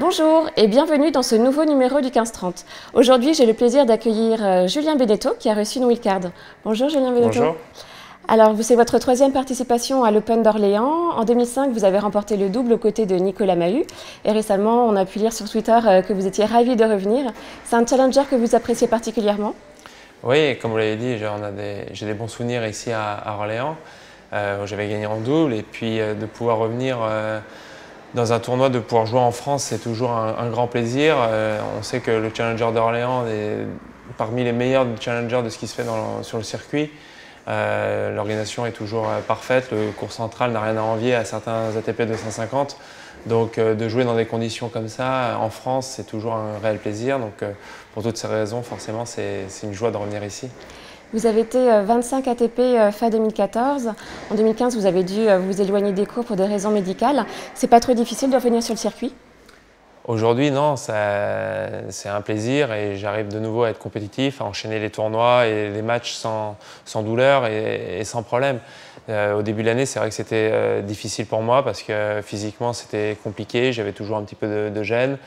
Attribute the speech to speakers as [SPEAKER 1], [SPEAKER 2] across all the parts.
[SPEAKER 1] Bonjour et bienvenue dans ce nouveau numéro du 15-30. Aujourd'hui, j'ai le plaisir d'accueillir Julien Benedetto qui a reçu une wildcard. Bonjour Julien Benedetto.
[SPEAKER 2] Bonjour.
[SPEAKER 1] Alors, c'est votre troisième participation à l'Open d'Orléans. En 2005, vous avez remporté le double aux côtés de Nicolas Mahut. Et récemment, on a pu lire sur Twitter que vous étiez ravi de revenir. C'est un challenger que vous appréciez particulièrement?
[SPEAKER 2] Oui, comme vous l'avez dit, j'ai des bons souvenirs ici à Orléans. J'avais gagné en double et puis de pouvoir revenir dans un tournoi, de pouvoir jouer en France, c'est toujours un grand plaisir. On sait que le Challenger d'Orléans est parmi les meilleurs challengers de ce qui se fait sur le circuit. L'organisation est toujours parfaite, le cours central n'a rien à envier à certains ATP 250. Donc de jouer dans des conditions comme ça, en France, c'est toujours un réel plaisir. Donc pour toutes ces raisons, forcément, c'est une joie de revenir ici.
[SPEAKER 1] Vous avez été 25 ATP fin 2014. En 2015, vous avez dû vous éloigner des cours pour des raisons médicales. C'est pas trop difficile de revenir sur le circuit?
[SPEAKER 2] Aujourd'hui, non, c'est un plaisir et j'arrive de nouveau à être compétitif, à enchaîner les tournois et les matchs sans douleur et sans problème. Au début de l'année, c'est vrai que c'était difficile pour moi parce que physiquement, c'était compliqué, j'avais toujours un petit peu de gêne.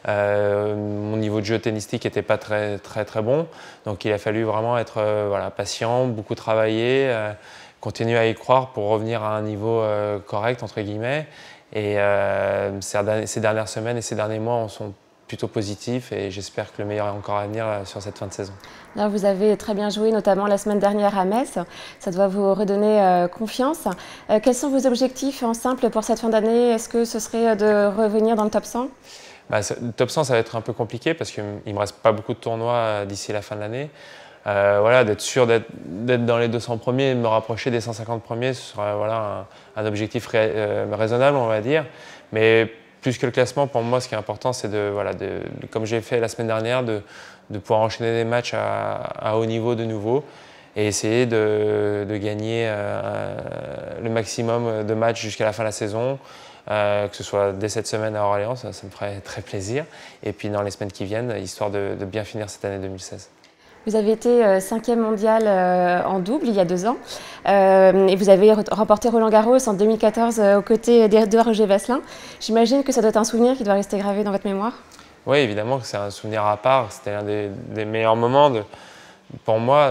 [SPEAKER 2] Mon niveau de jeu tennistique n'était pas très bon, donc il a fallu vraiment être patient, beaucoup travailler, continuer à y croire pour revenir à un niveau correct, entre guillemets. Et ces dernières semaines et ces derniers mois sont plutôt positifs et j'espère que le meilleur est encore à venir sur cette fin de saison.
[SPEAKER 1] Alors vous avez très bien joué, notamment la semaine dernière à Metz. Ça doit vous redonner confiance. Quels sont vos objectifs en simple pour cette fin d'année? Est-ce que ce serait de revenir dans le top 100?
[SPEAKER 2] Le top 100, ça va être un peu compliqué parce qu'il ne me reste pas beaucoup de tournois d'ici la fin de l'année. Voilà, d'être sûr d'être dans les 200 premiers et de me rapprocher des 150 premiers, ce sera un objectif raisonnable, on va dire. Mais plus que le classement, pour moi, ce qui est important, c'est comme j'ai fait la semaine dernière, de pouvoir enchaîner des matchs à haut niveau de nouveau et essayer de gagner le maximum de matchs jusqu'à la fin de la saison. Que ce soit dès cette semaine à Orléans, ça me ferait très plaisir. Et puis dans les semaines qui viennent, histoire de bien finir cette année 2016.
[SPEAKER 1] Vous avez été 5e mondial en double il y a 2 ans et vous avez remporté Roland-Garros en 2014 aux côtés d'Edouard Roger-Vasselin. J'imagine que ça doit être un souvenir qui doit rester gravé dans votre mémoire.
[SPEAKER 2] Oui, évidemment que c'est un souvenir à part. C'était l'un des meilleurs moments pour moi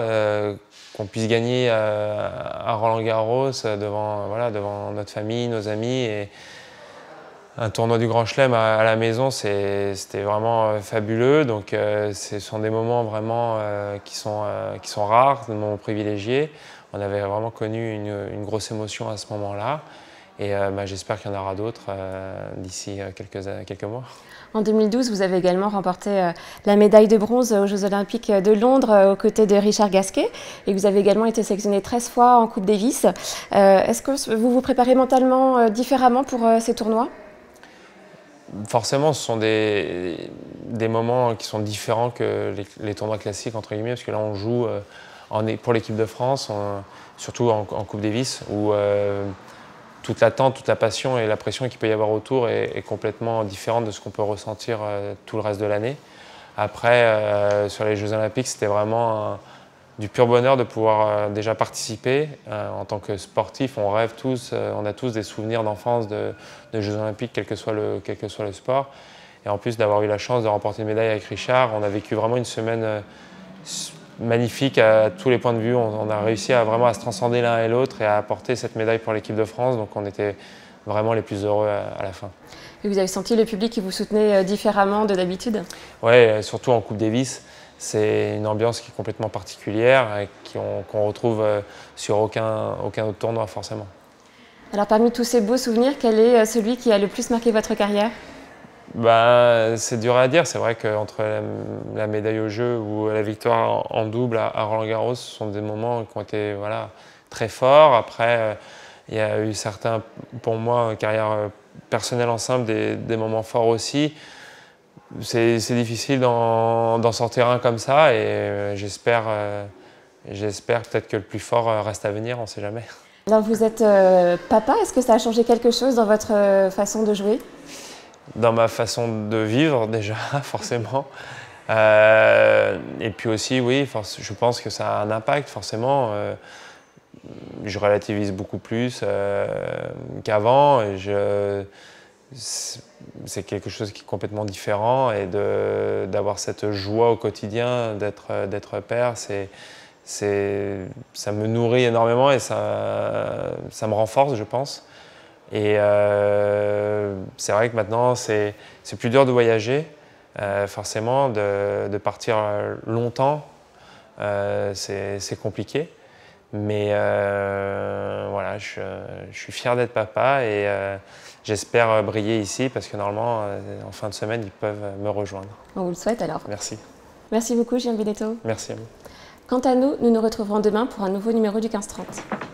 [SPEAKER 2] qu'on puisse gagner à Roland-Garros devant notre famille, nos amis. Et un tournoi du Grand Chelem à la maison, c'était vraiment fabuleux. Donc, ce sont des moments vraiment qui sont rares, des moments privilégiés. On avait vraiment connu une grosse émotion à ce moment-là. Et j'espère qu'il y en aura d'autres d'ici quelques mois.
[SPEAKER 1] En 2012, vous avez également remporté la médaille de bronze aux Jeux Olympiques de Londres aux côtés de Richard Gasquet. Et vous avez également été sélectionné 13 fois en Coupe Davis. Est-ce que vous vous préparez mentalement différemment pour ces tournois?
[SPEAKER 2] Forcément, ce sont des moments qui sont différents que les tournois classiques, entre guillemets, parce que là, on joue pour l'équipe de France, surtout en Coupe Davis, où toute l'attente, toute la passion et la pression qu'il peut y avoir autour est complètement différente de ce qu'on peut ressentir tout le reste de l'année. Après, sur les Jeux Olympiques, c'était vraiment du pur bonheur de pouvoir déjà participer. En tant que sportif, on rêve tous, on a tous des souvenirs d'enfance de Jeux Olympiques, quel que soit le sport. Et en plus d'avoir eu la chance de remporter une médaille avec Richard, on a vécu vraiment une semaine magnifique à tous les points de vue. On a réussi vraiment à se transcender l'un et l'autre et à apporter cette médaille pour l'équipe de France. Donc on était vraiment les plus heureux à la fin.
[SPEAKER 1] Et vous avez senti le public qui vous soutenait différemment de d'habitude?
[SPEAKER 2] Oui, surtout en Coupe Davis. C'est une ambiance qui est complètement particulière et qu'on retrouve sur aucun autre tournoi forcément.
[SPEAKER 1] Alors parmi tous ces beaux souvenirs, quel est celui qui a le plus marqué votre carrière?
[SPEAKER 2] C'est dur à dire. C'est vrai qu'entre la médaille au jeu ou la victoire en double à Roland-Garros, ce sont des moments qui ont été très forts. Après, il y a eu certains, pour moi, carrière personnelle en simple, des moments forts aussi. C'est difficile d'en sortir un comme ça et j'espère peut-être que le plus fort reste à venir, on ne sait jamais.
[SPEAKER 1] Alors vous êtes papa, est-ce que ça a changé quelque chose dans votre façon de jouer?
[SPEAKER 2] Dans ma façon de vivre déjà, forcément. Et puis aussi, oui, je pense que ça a un impact, forcément. Je relativise beaucoup plus qu'avant. c'est quelque chose qui est complètement différent, et d'avoir cette joie au quotidien d'être père, ça me nourrit énormément et ça me renforce, je pense. Et c'est vrai que maintenant, c'est plus dur de voyager, forcément, de partir longtemps, c'est compliqué. Mais voilà, je suis fier d'être papa, et j'espère briller ici, parce que normalement, en fin de semaine, ils peuvent me rejoindre.
[SPEAKER 1] On vous le souhaite alors.
[SPEAKER 2] Merci.
[SPEAKER 1] Merci beaucoup, Guillaume Benedetto.
[SPEAKER 2] Merci à vous.
[SPEAKER 1] Quant à nous, nous nous retrouverons demain pour un nouveau numéro du 15-30.